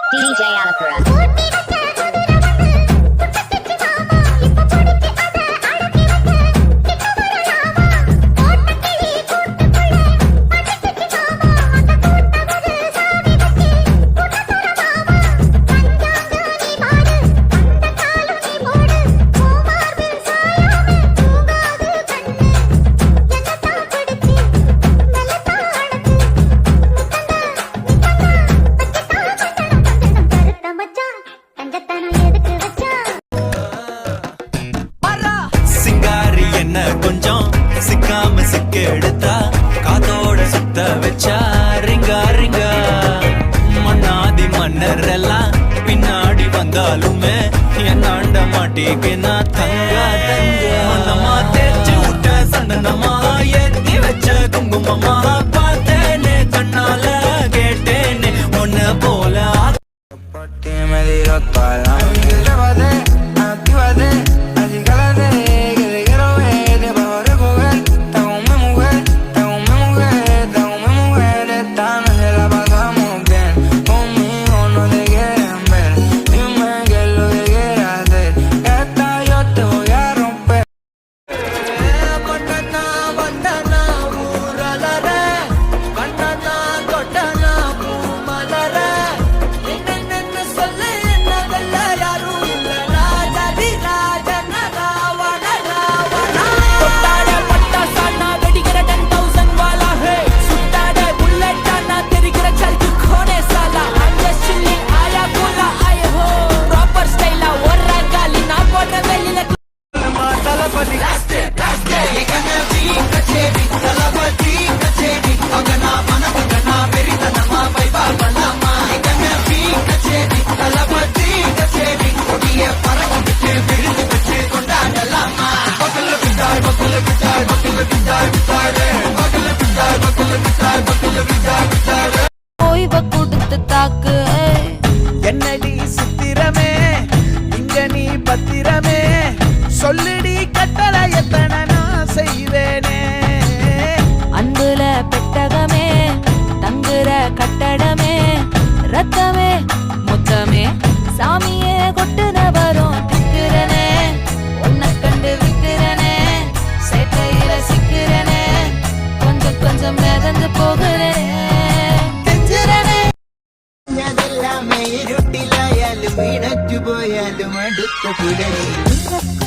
DJ Alapura. கொஞ்சம் சிக்காம சிக்க எடுத்தா காதோட சுத்த வச்சா ரிங்கா ரிங்கா மண்ணாதி மன்னர் எல்லாம் பின்னாடி வந்தாலுமே என்னாண்ட மாட்டேக்குனா தங்கா தங்கா நம்ம தேய்ச்சி விட்ட சந்தனமா ஏத்தி வச்ச குங்குமமா பார்த்தேனே கண்ணால கேட்டேனே ஒன்ன போல என்னடி சித்திரமே இங்க நீ பத்திரமே சொல்லிடி கட்டளை எத்தனை நான் செய்வேனே அன்புல பெட்டகமே தங்குற கட்டடமே ரத்தமே முத்தமே சாமியே கொட்டுன வரும் திக்கிறனே உன்னை கண்டு விக்கிறனே சேட்டையில சிக்கிறனே கொஞ்சம் கொஞ்சம் மிதந்து போகிறேன் ഇരുട്ടിലായാലും ഇടച്ചു പോയാലും അടുത്ത പുലരി